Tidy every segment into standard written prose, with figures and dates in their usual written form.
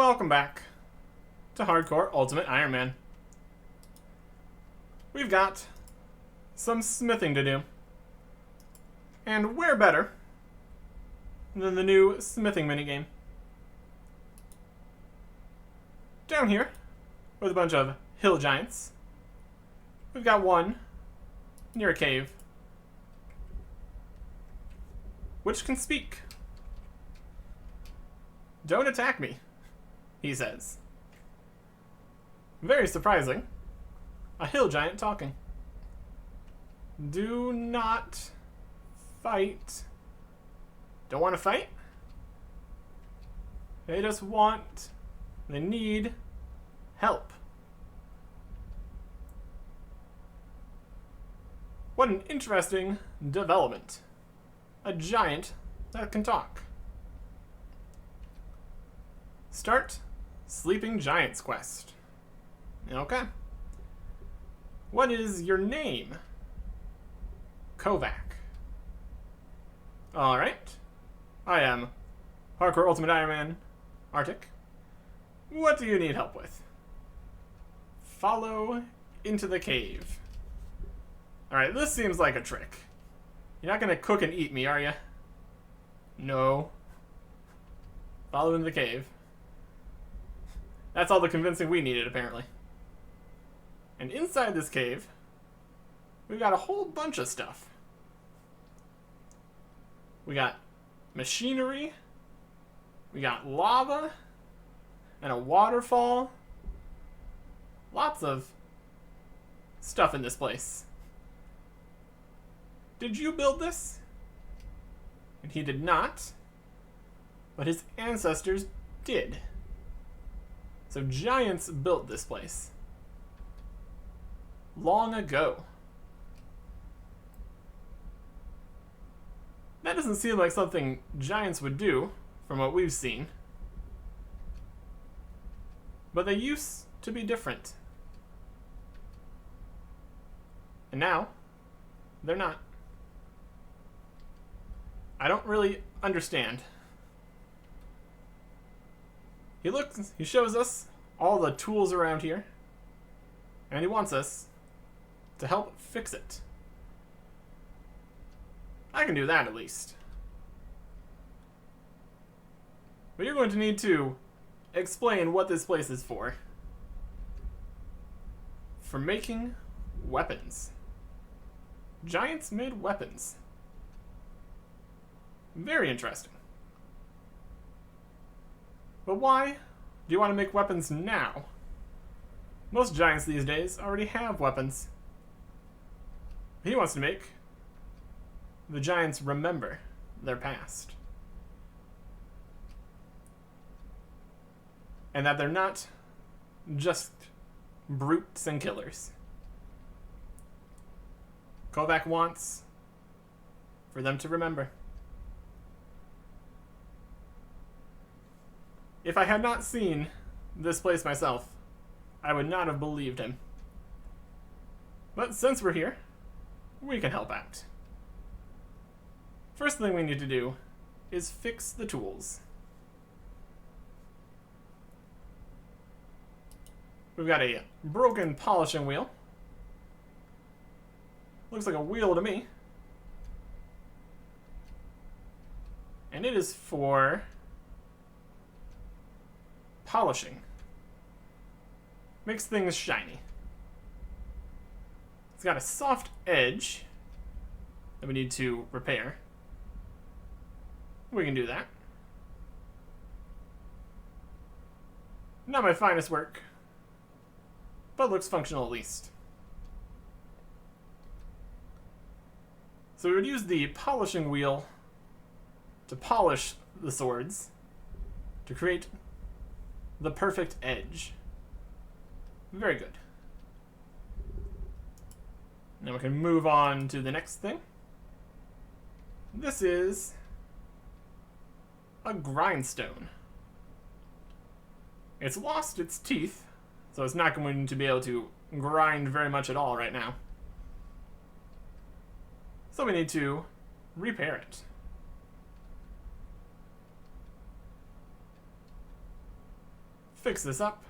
Welcome back to Hardcore Ultimate Iron Man. We've got some smithing to do. And where better than the new smithing minigame. Down here, with a bunch of hill giants, we've got one near a cave, which can speak. "Don't attack me," he says. Very surprising. A hill giant talking. Do not fight. Don't want to fight? They just want... They need help. What an interesting development. A giant that can talk. Start Sleeping Giants quest. Okay. What is your name? Kovac. Alright. I am Hardcore Ultimate Iron Man, Arctic. What do you need help with? Follow into the cave. Alright, this seems like a trick. You're not gonna cook and eat me, are you? No. Follow into the cave. That's all the convincing we needed, apparently. And inside this cave, we've got a whole bunch of stuff. We got machinery, we got lava, and a waterfall. Lots of stuff in this place. Did you build this? And he did not, but his ancestors did. So giants built this place. Long ago. That doesn't seem like something giants would do, from what we've seen. But they used to be different. And now, they're not. I don't really understand. He shows us all the tools around here, and he wants us to help fix it. I can do that at least. But you're going to need to explain what this place is for. For making weapons. Giants made weapons. Very interesting. But why do you want to make weapons now? Most giants these days already have weapons. He wants to make the giants remember their past. And that they're not just brutes and killers. Kovac wants for them to remember. If I had not seen this place myself, I would not have believed him. But since we're here, we can help out. First thing we need to do is fix the tools. We've got a broken polishing wheel. Looks like a wheel to me. And it is for polishing. Makes things shiny. It's got a soft edge that we need to repair. We can do that. Not my finest work, but looks functional at least. So we would use the polishing wheel to polish the swords to create the perfect edge. Very good. Now we can move on to the next thing. This is a grindstone. It's lost its teeth, so it's not going to be able to grind very much at all right now. So we need to repair it. fix this up.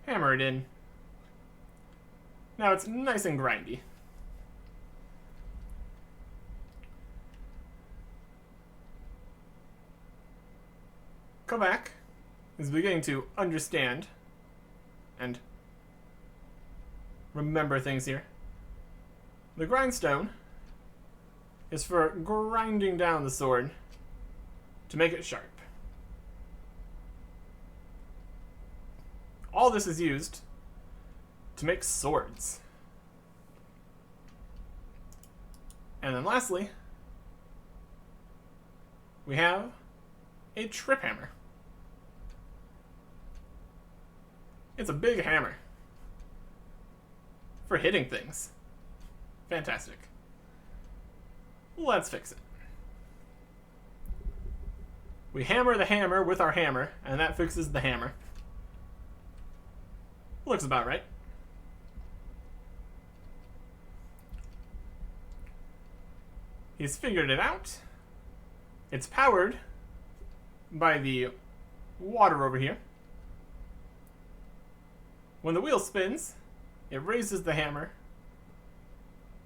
Hammer it in. Now it's nice and grindy. Kovac is beginning to understand and remember things here. The grindstone is for grinding down the sword to make it sharp. All this is used to make swords. And then lastly, we have a trip hammer. It's a big hammer for hitting things. Fantastic. Let's fix it. We hammer the hammer with our hammer, and that fixes the hammer. Looks about right. He's figured it out. It's powered by the water over here. When the wheel spins, it raises the hammer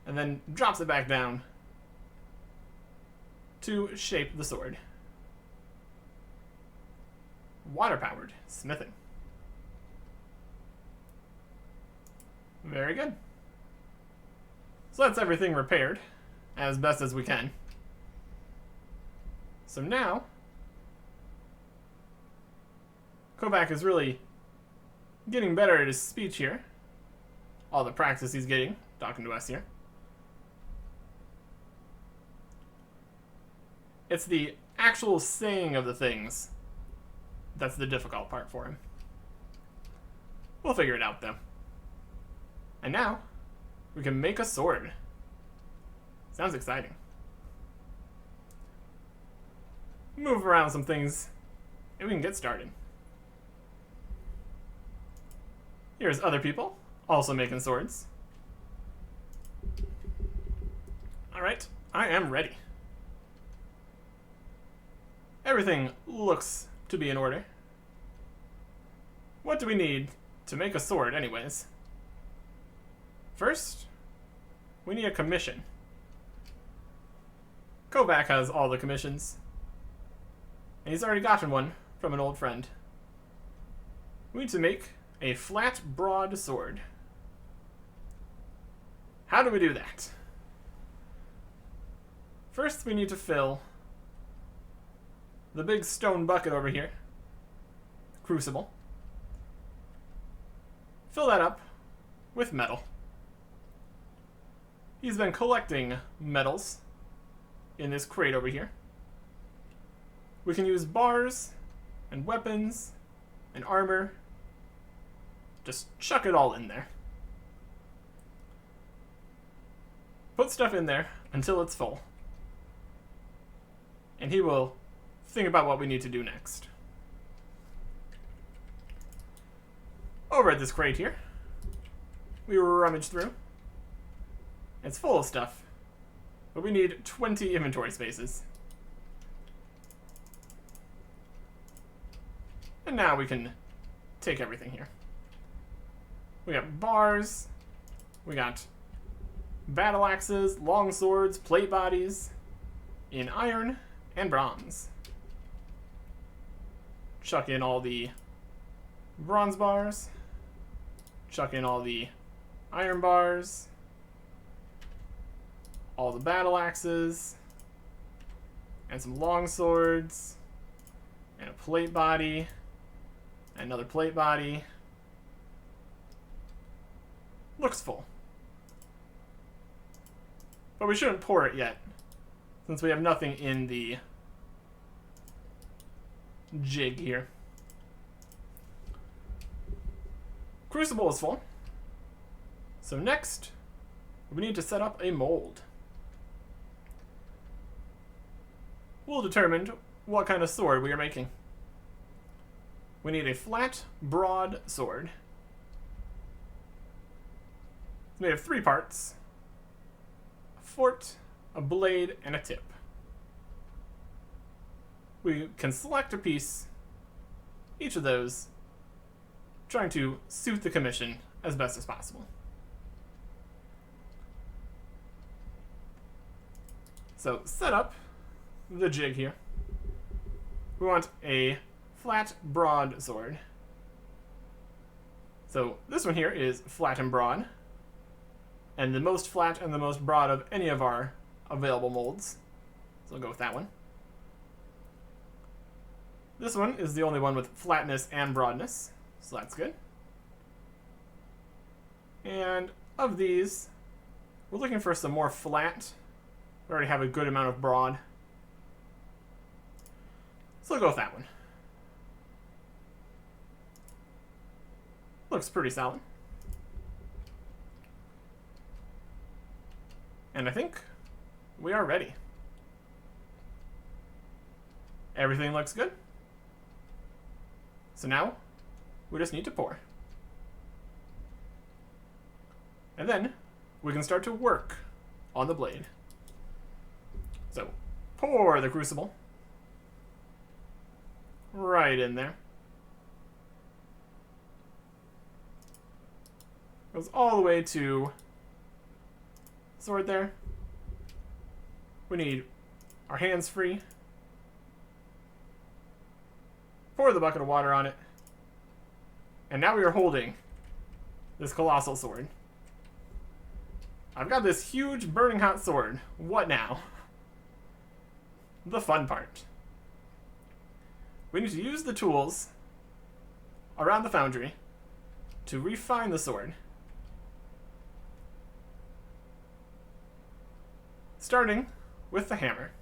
and then drops it back down to shape the sword. Water-powered smithing. Very good. So that's everything repaired as best as we can. So now, Kovac is really getting better at his speech here. All the practice he's getting talking to us here. It's the actual saying of the things that's the difficult part for him. We'll figure it out though. And now, we can make a sword. Sounds exciting. Move around some things, and we can get started. Here's other people, also making swords. Alright, I am ready. Everything looks to be in order. What do we need to make a sword anyways? First, we need a commission. Kovac has all the commissions. And he's already gotten one from an old friend. We need to make a flat, broad sword. How do we do that? First, we need to fill the big stone bucket over here, crucible. Fill that up with metal. He's been collecting metals in this crate over here. We can use bars and weapons and armor. Just chuck it all in there. Put stuff in there until it's full. And he will think about what we need to do next. Over at this crate here, we rummage through. It's full of stuff, but we need 20 inventory spaces. And now we can take everything here. We got bars, we got battle axes, long swords, plate bodies, in iron and bronze. Chuck in all the bronze bars, chuck in all the iron bars, all the battle axes, and some long swords, and a plate body, and another plate body. Looks full. But we shouldn't pour it yet, since we have nothing in the jig here. Crucible is full. So next, we need to set up a mold. We'll determine what kind of sword we are making. We need a flat, broad sword. It's made of 3 parts: a fort, a blade, and a tip. we can select a piece, each of those, trying to suit the commission as best as possible. So set up the jig here. We want a flat broadsword. So this one here is flat and broad, and the most flat and the most broad of any of our available molds. So we'll go with that one. This one is the only one with flatness and broadness, so that's good. And of these, we're looking for some more flat. We already have a good amount of broad. So we'll go with that one. Looks pretty solid. And I think we are ready. Everything looks good. So now we just need to pour. And then we can start to work on the blade. So pour the crucible right in there. Goes all the way to sword there. We need our hands free. Pour the bucket of water on it. And now we are holding this colossal sword. I've got this huge burning hot sword. What now? The fun part. We need to use the tools around the foundry to refine the sword. Starting with the hammer.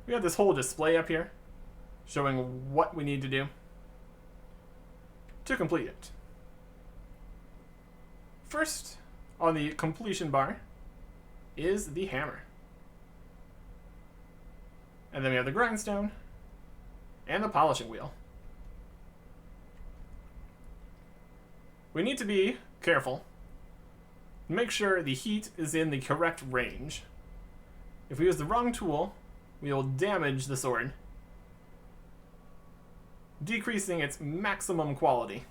We have this whole display up here showing what we need to do to complete it. First, on the completion bar, is the hammer. And then we have the grindstone and the polishing wheel. We need to be careful. Make sure the heat is in the correct range. If we use the wrong tool, we will damage the sword, decreasing its maximum quality.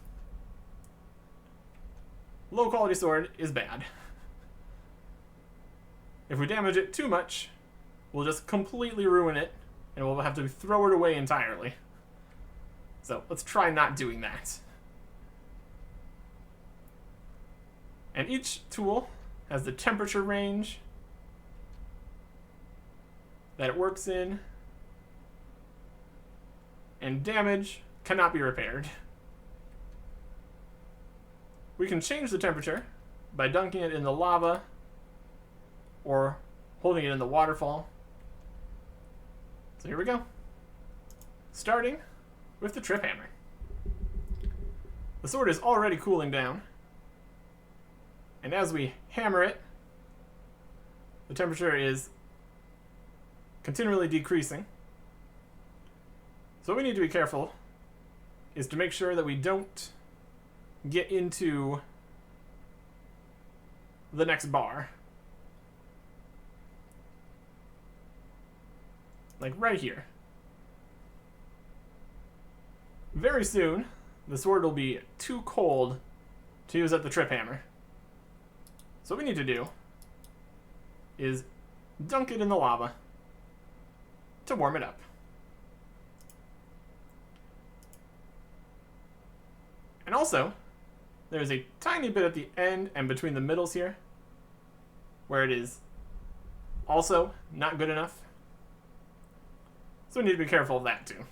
Low quality sword is bad. If we damage it too much, we'll just completely ruin it, and we'll have to throw it away entirely. So let's try not doing that. And each tool has the temperature range that it works in, and damage cannot be repaired. We can change the temperature by dunking it in the lava or holding it in the waterfall. So here we go. Starting with the trip hammer. The sword is already cooling down, and as we hammer it, the temperature is continually decreasing. So what we need to be careful is to make sure that we don't get into the next bar. Like right here. Very soon, the sword will be too cold to use at the trip hammer. So what we need to do is dunk it in the lava to warm it up. And also, there's a tiny bit at the end and between the middles here where it is also not good enough. So we need to be careful of that too.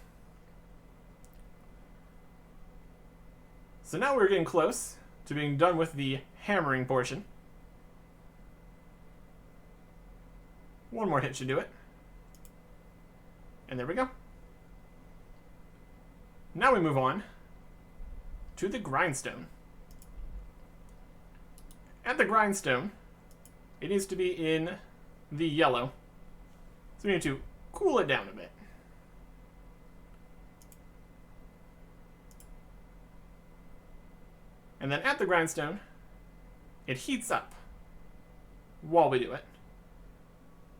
So now we're getting close to being done with the hammering portion. One more hit should do it. And there we go. Now we move on to the grindstone. At the grindstone, it needs to be in the yellow. So we need to cool it down a bit. And then at the grindstone, it heats up while we do it.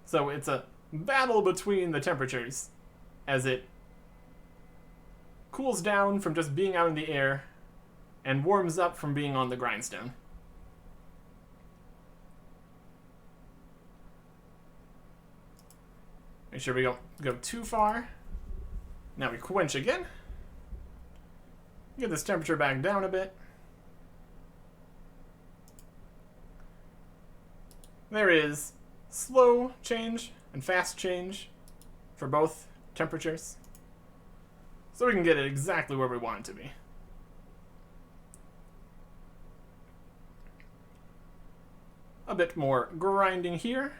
So it's a battle between the temperatures as it cools down from just being out in the air and warms up from being on the grindstone. Make sure we don't go too far. Now we quench again. Get this temperature back down a bit. There is slow change and fast change for both temperatures, so we can get it exactly where we want it to be. A bit more grinding here,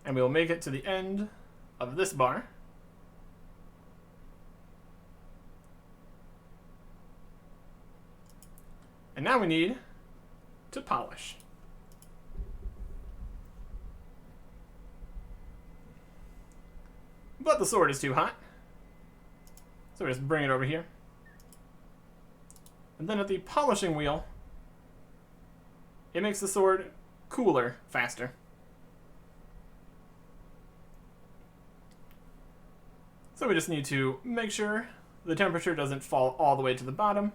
and we'll make it to the end of this bar. And now we need to polish. But the sword is too hot, so we just bring it over here. And then at the polishing wheel, it makes the sword cooler faster. So we just need to make sure the temperature doesn't fall all the way to the bottom.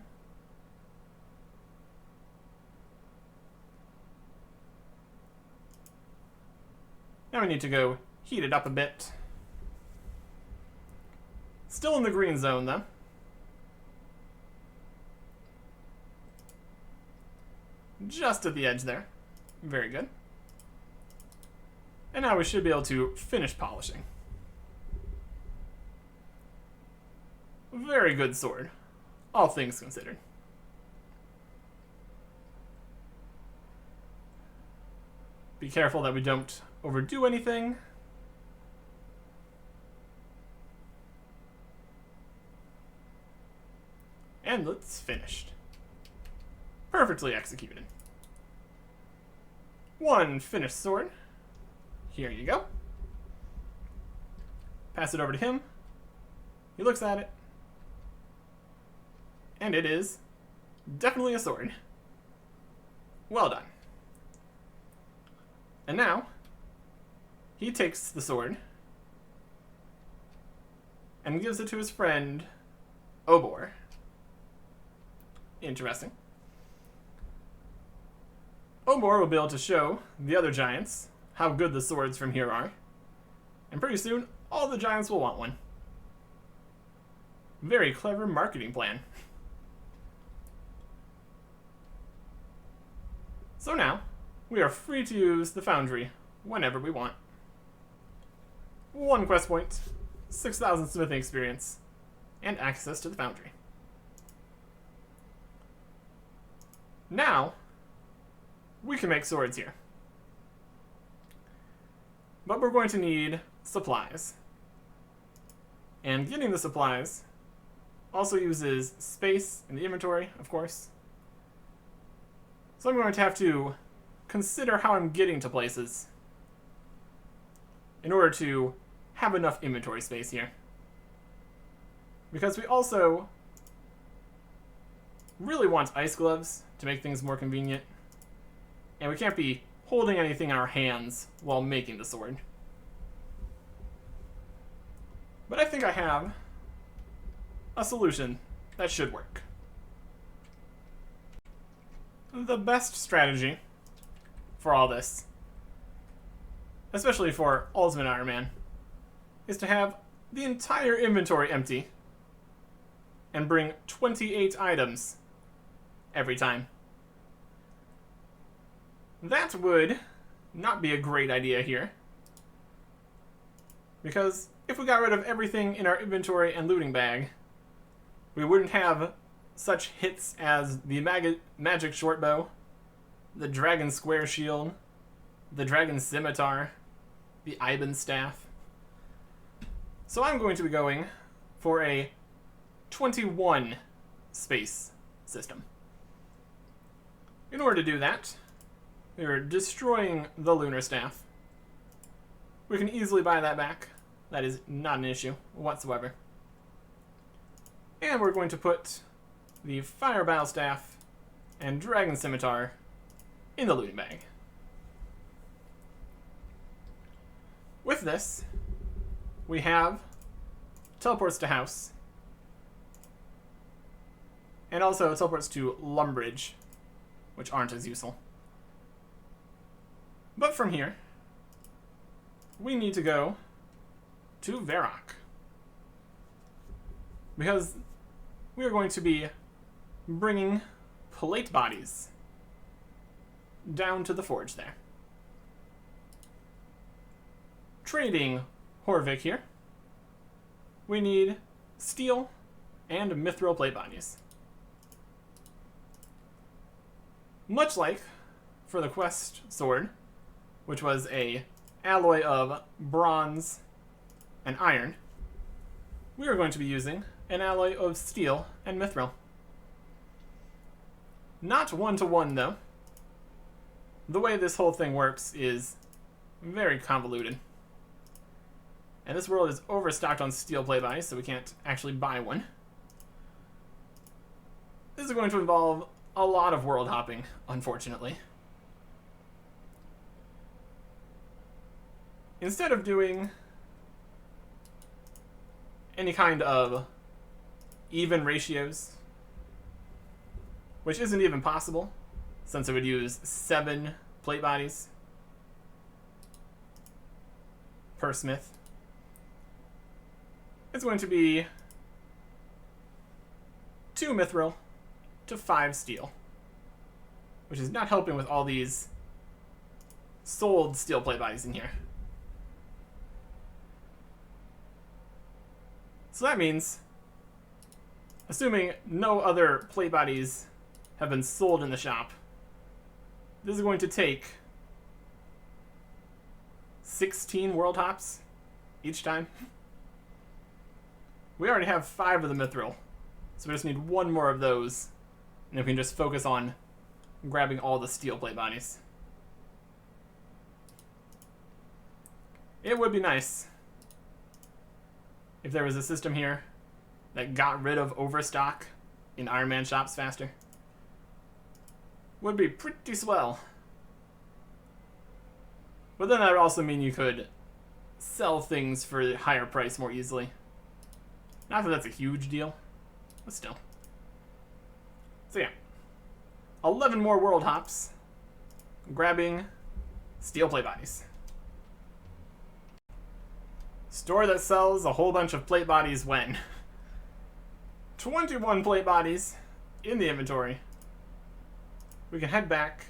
Now we need to go heat it up a bit. Still in the green zone, though. Just at the edge there. Very good. And now we should be able to finish polishing. Very good sword, all things considered. Be careful that we don't overdo anything. And it's finished. Perfectly executed. One finished sword. Here you go. Pass it over to him. He looks at it. And it is definitely a sword. Well done. And now, he takes the sword and gives it to his friend, Obor. Interesting. Obor will be able to show the other giants how good the swords from here are. And pretty soon, all the giants will want one. Very clever marketing plan. So now, we are free to use the foundry whenever we want. 1 quest point, 6,000 smithing experience, and access to the foundry. Now, we can make swords here. But we're going to need supplies. And getting the supplies also uses space in the inventory, of course. So I'm going to have to consider how I'm getting to places in order to have enough inventory space here. Because we also really want ice gloves to make things more convenient. And we can't be holding anything in our hands while making the sword. But I think I have a solution that should work. The best strategy for all this, especially for Ultimate Iron Man, is to have the entire inventory empty and bring 28 items every time. That would not be a great idea here, because if we got rid of everything in our inventory and looting bag, we wouldn't have such hits as the magic shortbow, the dragon square shield, the dragon scimitar, the Iban staff. So I'm going to be going for a 21 space system. In order to do that, we are destroying the lunar staff. We can easily buy that back. That is not an issue whatsoever. And we're going to put the fire battle staff and dragon scimitar in the looting bag. With this, we have teleports to house. And also teleports to Lumbridge, which aren't as useful. But from here, we need to go to Varrock. Because we are going to be bringing plate bodies down to the forge there. Trading Horvik here, we need steel and mithril plate bodies. Much like for the quest sword, which was a alloy of bronze and iron, we are going to be using an alloy of steel and mithril. Not one-to-one, though. The way this whole thing works is very convoluted. And this world is overstocked on steel plate bodies, so we can't actually buy one. This is going to involve a lot of world hopping, unfortunately. Instead of doing any kind of even ratios, which isn't even possible, since it would use 7 plate bodies per smith, it's going to be 2 mithril to 5 steel, which is not helping with all these sold steel plate bodies in here. So that means, assuming no other plate bodies have been sold in the shop, this is going to take 16 world hops each time. We already have 5 of the mithril, so we just need 1 more of those, and then we can just focus on grabbing all the steel plate bodies. It would be nice if there was a system here that got rid of overstock in Iron Man shops faster. Would be pretty swell. But then that would also mean you could sell things for a higher price more easily. Not that that's a huge deal, but still. So yeah, 11 more world hops, grabbing steel plate bodies. Store that sells a whole bunch of plate bodies when? 21 plate bodies in the inventory. We can head back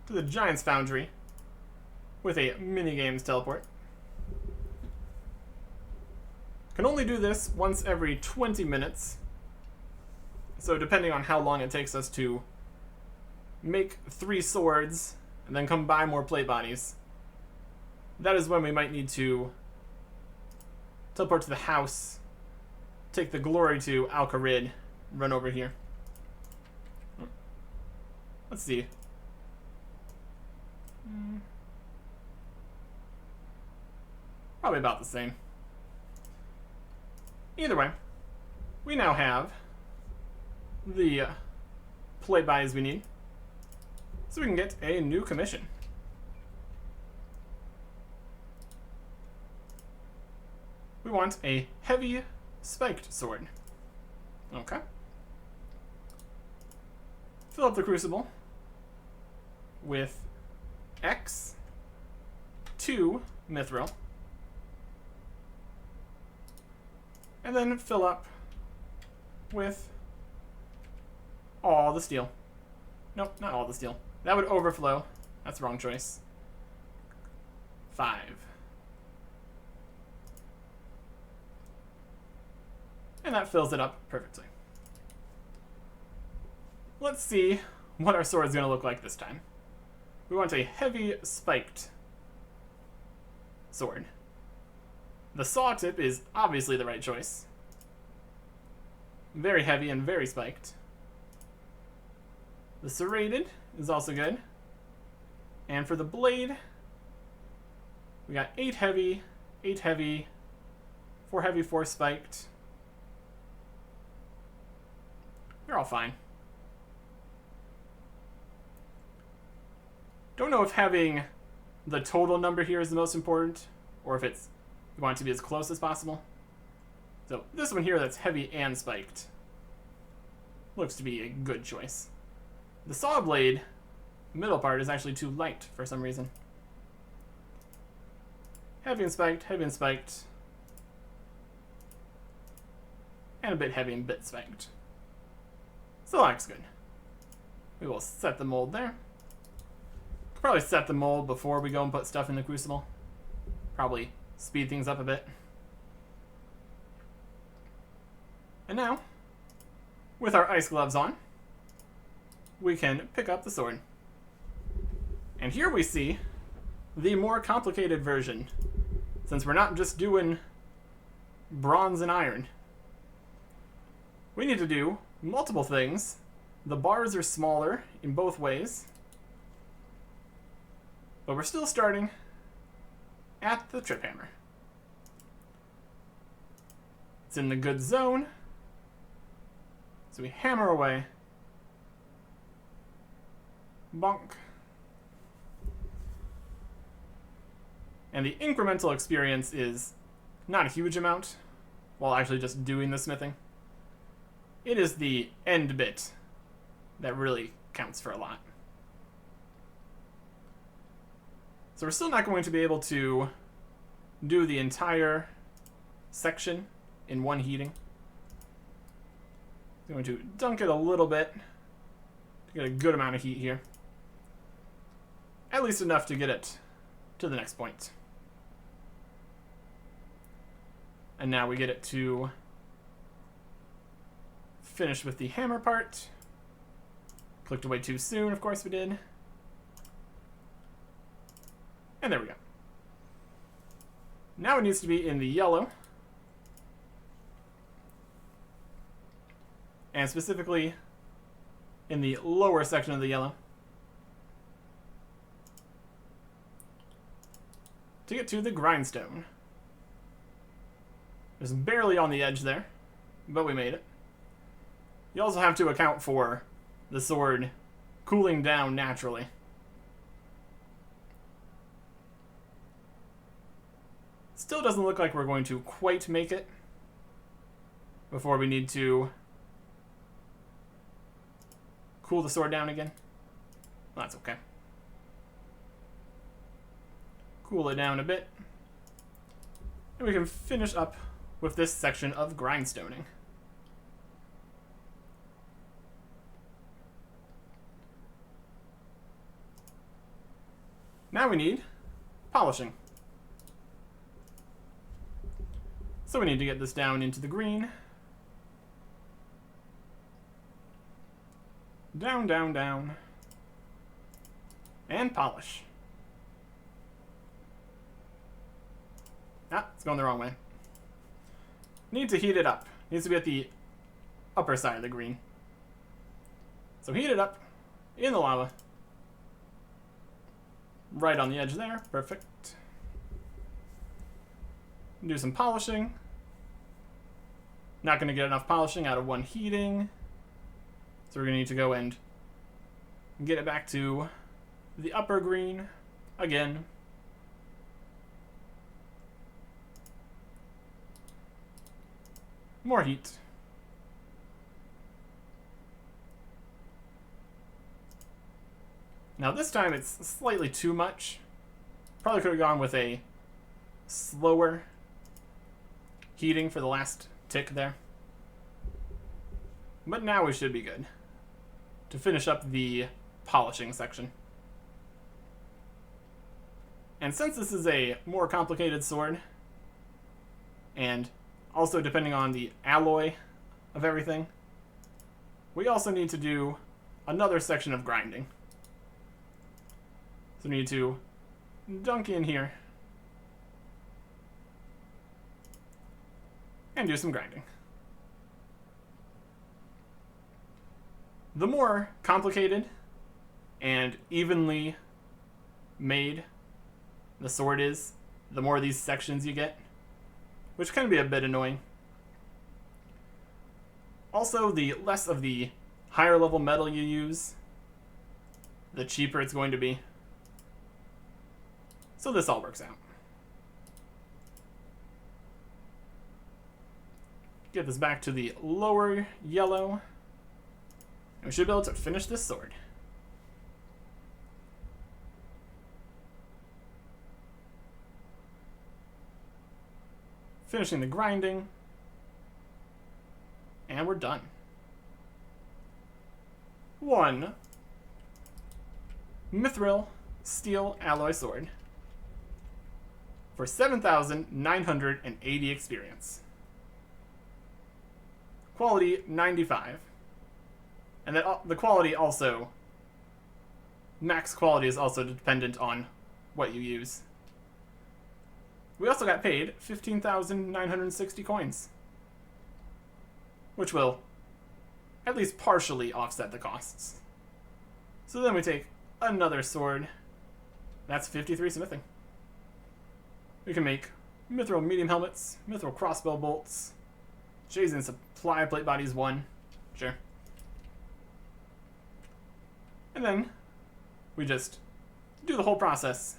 to the Giant's Foundry with a minigames teleport. Can only do this once every 20 minutes. So depending on how long it takes us to make 3 swords and then come buy more plate bodies, that is when we might need to teleport to the house, take the glory to Al-Kharid, run over here. Let's see. Probably about the same. Either way, we now have the plate bodies we need, so we can get a new commission. We want a heavy spiked sword. Okay. Fill up the crucible with X, 2 mithril, and then fill up with all the steel. Nope, not all the steel. That would overflow. That's the wrong choice. 5. And that fills it up perfectly. Let's see what our sword is going to look like this time. We want a heavy spiked sword. The saw tip is obviously the right choice. Very heavy and very spiked. The serrated is also good. And for the blade, we got 8 heavy, 8 heavy, 4 heavy, 4 spiked. They're all fine. Don't know if having the total number here is the most important, or if it's You want it to be as close as possible. So this one here that's heavy and spiked looks to be a good choice. The saw blade, the middle part, is actually too light for some reason. Heavy and spiked, and a bit heavy and a bit spiked. So that looks good. We will set the mold there. Could probably set the mold before we go and put stuff in the crucible. Probably speed things up a bit. And now, with our ice gloves on, we can pick up the sword. And here we see the more complicated version, since we're not just doing bronze and iron. We need to do multiple things. The bars are smaller in both ways, but we're still starting at the trip hammer. It's in the good zone, so we hammer away. Bonk. And the incremental experience is not a huge amount while actually just doing the smithing. It is the end bit that really counts for a lot. So we're still not going to be able to do the entire section in one heating. I'm going to dunk it a little bit to get a good amount of heat here. At least enough to get it to the next point. And now we get it to finish with the hammer part. Clicked away too soon, of course we did. And there we go. Now it needs to be in the yellow. And specifically in the lower section of the yellow. To get to the grindstone. Just barely on the edge there, but we made it. You also have to account for the sword cooling down naturally. Still doesn't look like we're going to quite make it before we need to cool the sword down again. Well, that's okay. Cool it down a bit. And we can finish up with this section of grindstoning. Now we need polishing. So we need to get this down into the green. Down, down, down. And polish. Ah, it's going the wrong way. Need to heat it up. Needs to be at the upper side of the green. So heat it up in the lava. Right on the edge there. Perfect. Do some polishing. Not going to get enough polishing out of one heating. So we're going to need to go and get it back to the upper green again. More heat. Now this time it's slightly too much. Probably could have gone with a slower heating for the last tick there. But now we should be good to finish up the polishing section. And since this is a more complicated sword, and also depending on the alloy of everything, we also need to do another section of grinding. So we need to dunk in here and do some grinding. The more complicated and evenly made the sword is, the more of these sections you get, which can be a bit annoying. Also, the less of the higher level metal you use, the cheaper it's going to be. So this all works out. Get this back to the lower yellow. And we should be able to finish this sword. Finishing the grinding. And we're done. 1 Mithril Steel Alloy Sword for 7,980 experience. Quality 95. And that the quality also, max quality is also dependent on what you use. We also got paid 15,960 coins, which will at least partially offset the costs. So then we take another sword. That's 53 smithing. We can make mithril medium helmets, mithril crossbow bolts, Jason supply plate bodies 1. Sure. And then we just do the whole process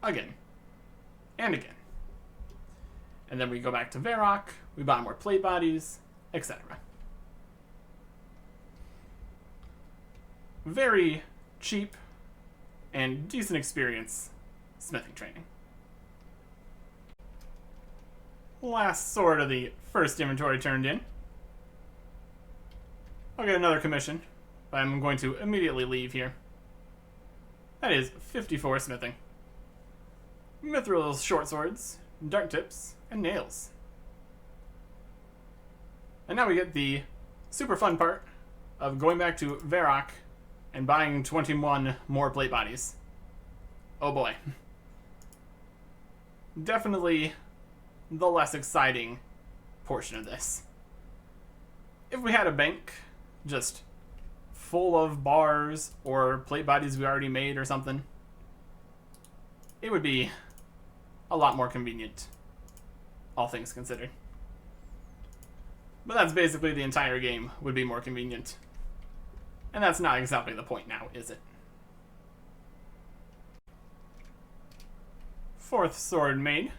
again and again. And then we go back to Varrock, we buy more plate bodies, etc. Very cheap and decent experience smithing training. Last sword of the first inventory turned in. I'll get another commission, but I'm going to immediately leave here. That is 54 smithing. Mithril short swords, dark tips, and nails. And now we get the super fun part of going back to Varrock and buying 21 more plate bodies. Oh boy. Definitely the less exciting portion of this. If we had a bank just full of bars or plate bodies we already made or something, it would be a lot more convenient, all things considered. But that's basically the entire game would be more convenient. And that's not exactly the point now, is it? 4th sword made.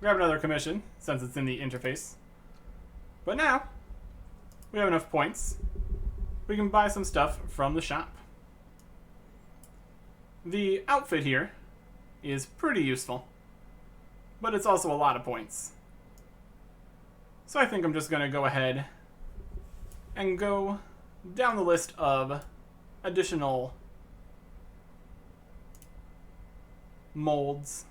Grab another commission, since it's in the interface. But now, we have enough points. We can buy some stuff from the shop. The outfit here is pretty useful, but it's also a lot of points. So I think I'm just going to go ahead and go down the list of additional molds.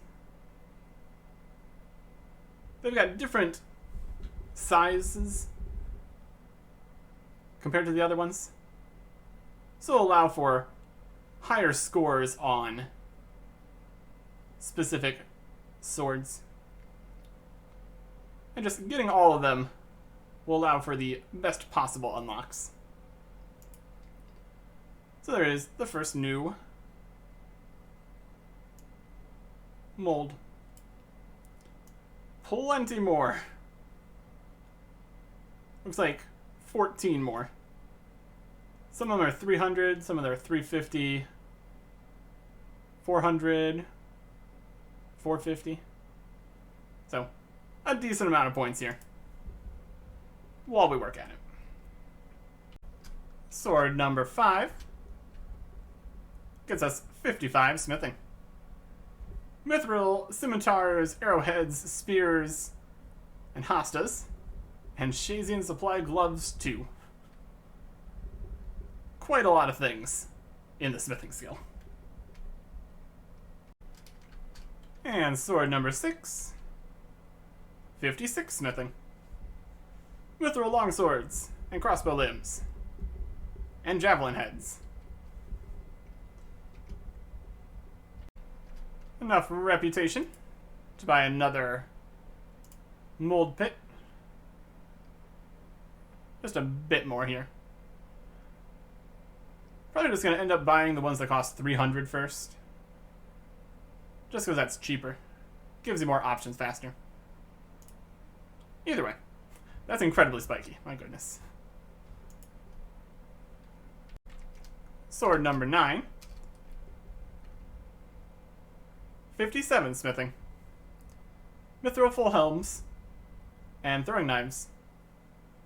They've got different sizes compared to the other ones, so allow for higher scores on specific swords. And just getting all of them will allow for the best possible unlocks. So there is the first new mold. Plenty more. Looks like 14 more. Some of them are 300, some of them are 350, 400, 450. So, a decent amount of points here while we work at it. Sword number 5 gets us 55 smithing. Mithril, scimitars, arrowheads, spears, and hostas, and Shazian supply gloves too. Quite a lot of things in the smithing skill. And sword number 6, 56 smithing. Mithril longswords and crossbow limbs, and javelin heads. Enough reputation to buy another mold pit. Just a bit more here. Probably just going to end up buying the ones that cost 300 first. Just because that's cheaper. Gives you more options faster. Either way, that's incredibly spiky. My goodness. Sword number 9. 57 smithing. Mithril full helms and throwing knives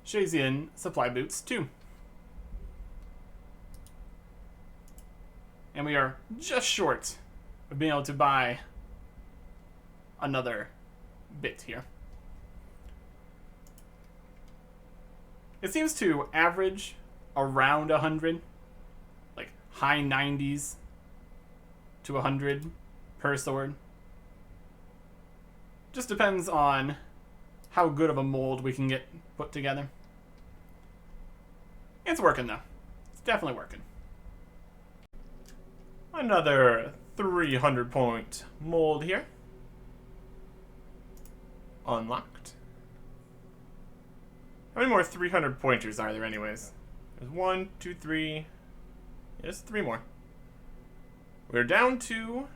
Shazian supply boots 2. And we are just short of being able to buy another bit here. It seems to average around 100, like high 90s to 100 per sword. Just depends on how good of a mold we can get put together. It's working though. It's definitely working. Another 300 point mold here. Unlocked. How many more 300 pointers are there anyways? There's 1, 2, 3. Yes, 3 more. We're down to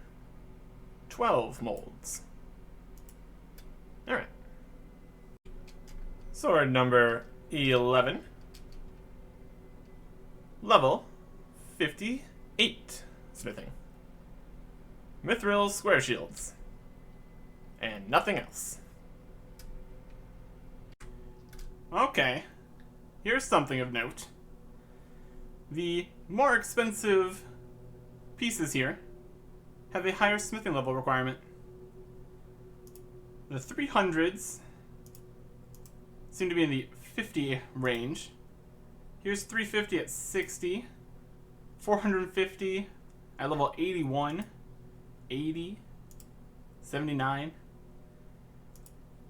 12 molds. Alright. Sword number 11. Level 58. Smithing. Mithril square shields. And nothing else. Okay. Here's something of note. The more expensive pieces here have a higher smithing level requirement. The 300s seem to be in the 50 range. Here's 350 at 60, 450 at level 81, 80, 79.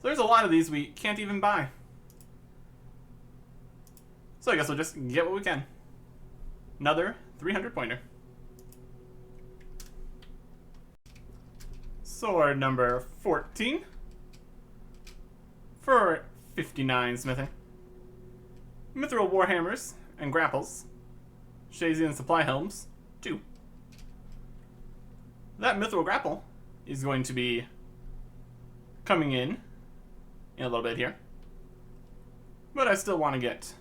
So there's a lot of these we can't even buy. So I guess we'll just get what we can. Another 300 pointer. Sword number 14 for 59 smithing. Mithril warhammers and grapples. Shazian supply helms 2. That mithril grapple is going to be coming in a little bit here. But I still want to get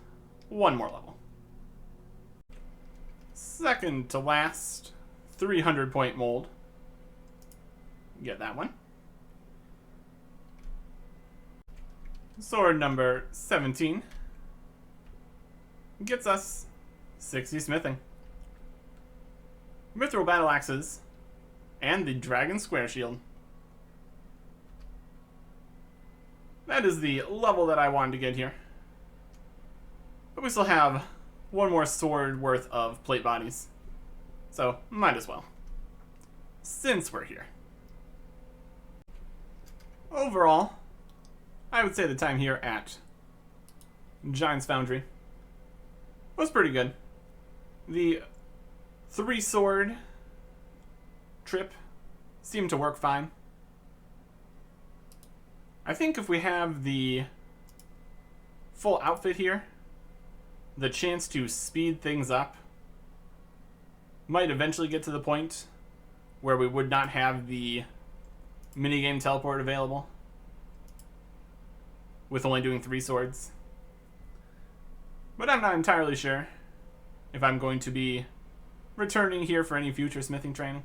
one more level. Second to last 300 point mold. Get that one. Sword number 17 gets us 60 smithing. Mithril battle axes and the dragon square shield. That is the level that I wanted to get here. But we still have one more sword worth of plate bodies. So, might as well. Since we're here. Overall, I would say the time here at Giant's Foundry was pretty good. The 3-sword trip seemed to work fine. I think if we have the full outfit here, the chance to speed things up might eventually get to the point where we would not have the minigame teleport available with only doing 3 swords. But I'm not entirely sure if I'm going to be returning here for any future smithing training.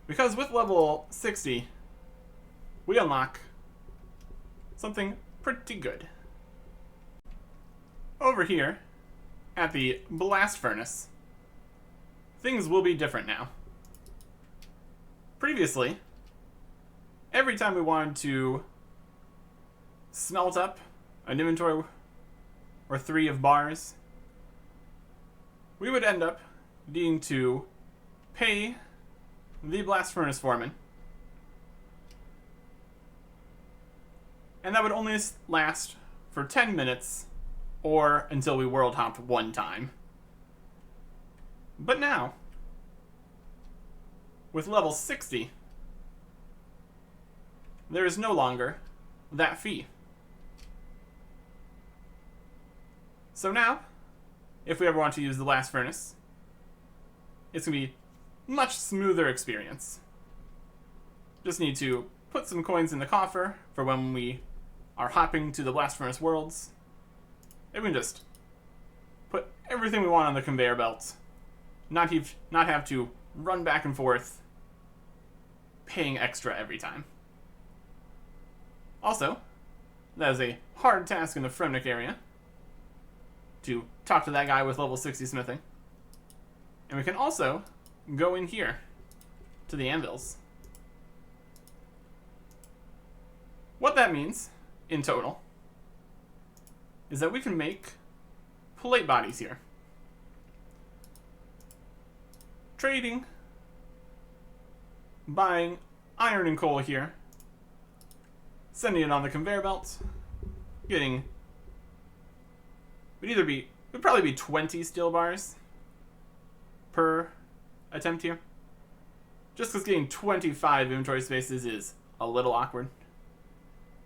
Because with level 60, we unlock something pretty good. Over here, at the blast furnace, things will be different now. Previously, every time we wanted to smelt up an inventory or 3 of bars, we would end up needing to pay the blast furnace foreman. And that would only last for 10 minutes or until we world hopped 1 time. But now, with level 60, there is no longer that fee. So now, if we ever want to use the blast furnace, it's going to be a much smoother experience. Just need to put some coins in the coffer for when we are hopping to the blast furnace worlds. And we can just put everything we want on the conveyor belt. Not have to run back and forth, paying extra every time. Also, That is a hard task in the Fremnik area. To talk to that guy with level 60 smithing. And we can also go in here to the anvils. What that means, in total, is that we can make plate bodies here. Trading, buying iron and coal here, sending it on the conveyor belt, getting, would probably be 20 steel bars per attempt here. Just because getting 25 inventory spaces is a little awkward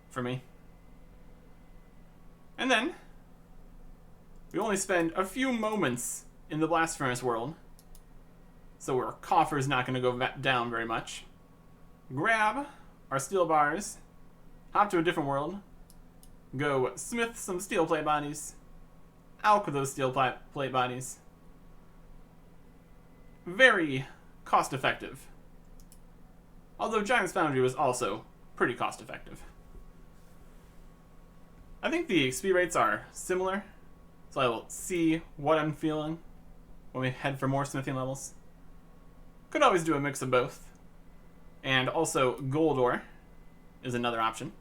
for me. And then, we only spend a few moments in the blast furnace world, so our coffer's not going to go down very much. Grab our steel bars, hop to a different world, go smith some steel plate bodies, alch those steel plate bodies. Very cost effective. Although Giant's Foundry was also pretty cost effective. I think the XP rates are similar, so I will see what I'm feeling when we head for more smithing levels. Could always do a mix of both. And also gold ore is another option.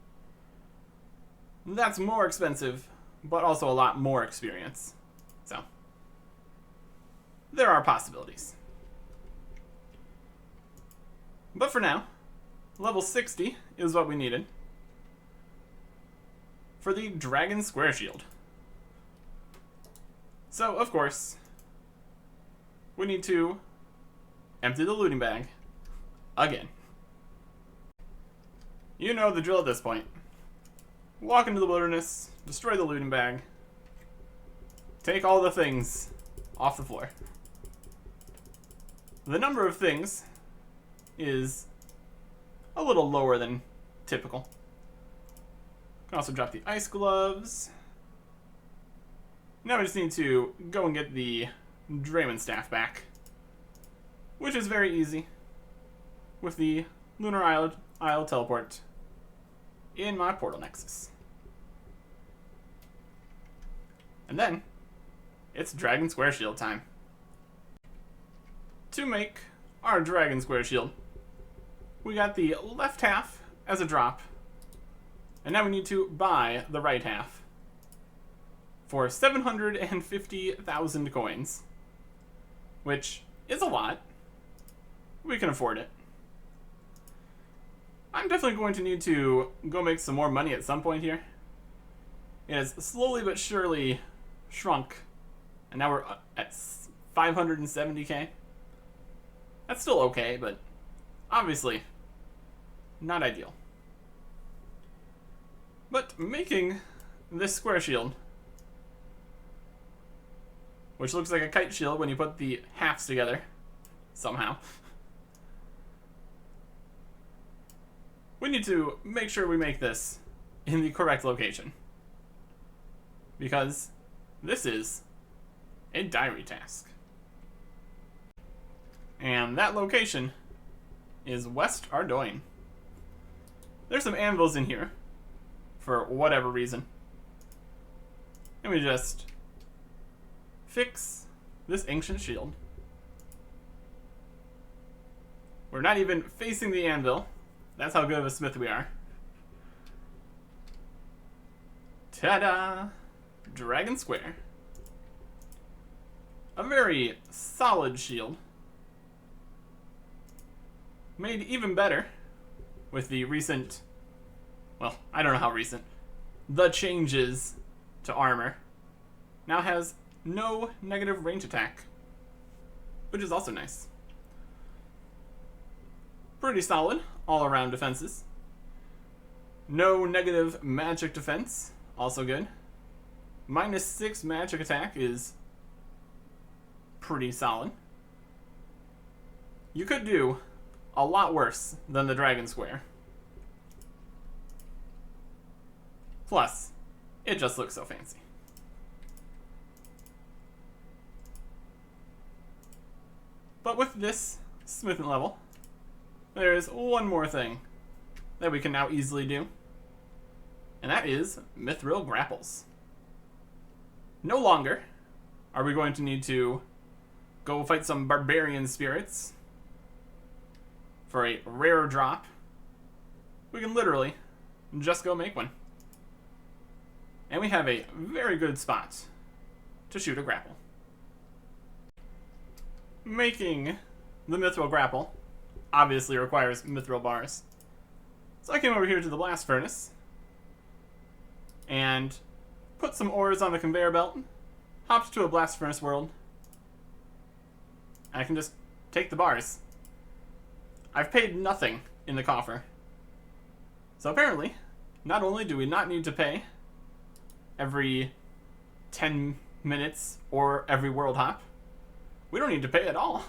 That's more expensive, but also a lot more experience. So, there are possibilities. But for now, level 60 is what we needed for the Dragon Square Shield. So, of course, we need to empty the looting bag again. You know the drill at this point. Walk into the wilderness, destroy the looting bag, take all the things off the floor. The number of things is a little lower than typical. Can also drop the ice gloves. Now we just need to go and get the Draymond staff back, which is very easy with the Lunar Isle teleport in my portal nexus. And then it's Dragon Square Shield time. To make our Dragon Square Shield, we got the left half as a drop, and now we need to buy the right half for 750,000 coins, which is a lot. We can afford it. I'm definitely going to need to go make some more money at some point here. It has slowly but surely shrunk, and now we're at 570k. That's still okay, but obviously not ideal. But making this square shield, which looks like a kite shield when you put the halves together, somehow, we need to make sure we make this in the correct location, because this is a diary task. And that location is West Ardoin. There's some anvils in here, for whatever reason. And we just fix this ancient shield. We're not even facing the anvil. That's how good of a smith we are. Ta-da! Dragon Square. A very solid shield. Made even better with the recent, well, I don't know how recent, the changes to armor. Now has no negative range attack, which is also nice. Pretty solid all around defenses. No negative magic defense, also good. -6 magic attack is pretty solid. You could do a lot worse than the Dragon Square. Plus, it just looks so fancy. But with this smithing level, there is one more thing that we can now easily do. And that is Mithril Grapples. No longer are we going to need to go fight some barbarian spirits for a rare drop. We can literally just go make one. And we have a very good spot to shoot a grapple. Making the Mithril Grapple obviously requires Mithril bars. So I came over here to the blast furnace and put some ores on the conveyor belt, hopped to a blast furnace world, and I can just take the bars. I've paid nothing in the coffer. So apparently, not only do we not need to pay every 10 minutes or every world hop, we don't need to pay at all.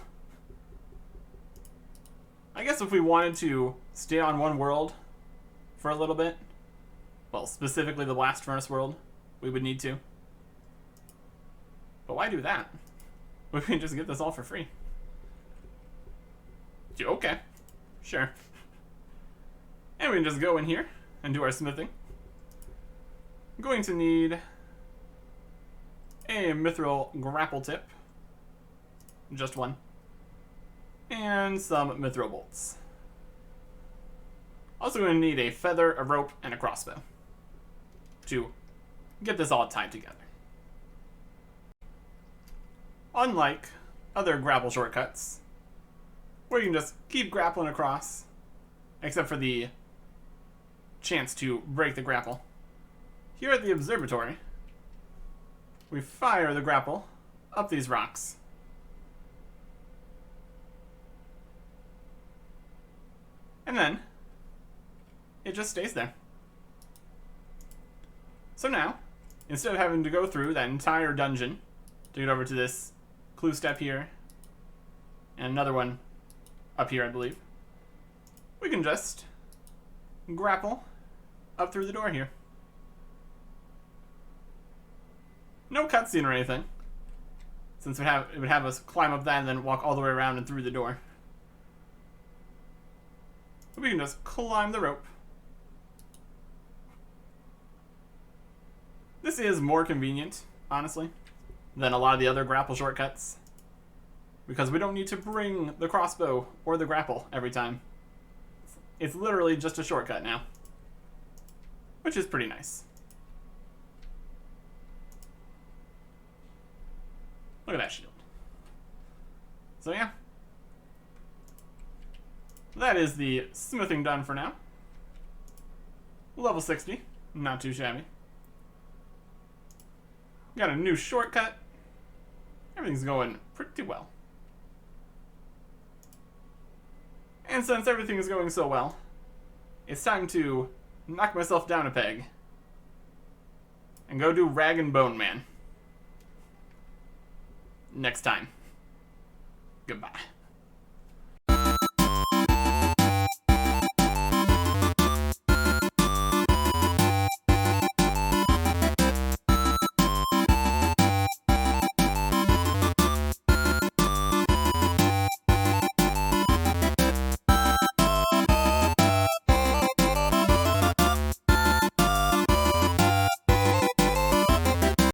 I guess if we wanted to stay on one world for a little bit, well, specifically the blast furnace world, we would need to. But why do that? We can just get this all for free. Okay, sure. And we can just go in here and do our smithing. I'm going to need a mithril grapple tip. Just one. And some mithril bolts. Also going to need a feather, a rope, and a crossbow to get this all tied together. Unlike other grapple shortcuts, where you can just keep grappling across, except for the chance to break the grapple, here at the observatory, we fire the grapple up these rocks. And then it just stays there. So now, instead of having to go through that entire dungeon to get over to this clue step here, and another one up here, I believe, we can just grapple up through the door here. No cutscene or anything, since it would have us climb up that and then walk all the way around and through the door. But we can just climb the rope. This is more convenient, honestly, than a lot of the other grapple shortcuts, because we don't need to bring the crossbow or the grapple every time. It's literally just a shortcut now, which is pretty nice. Look at that shield. So yeah, that is the smithing done for now. Level 60, not too shabby. Got a new shortcut. Everything's going pretty well. And since everything is going so well, it's time to knock myself down a peg and go do Rag and Bone Man next time. Goodbye.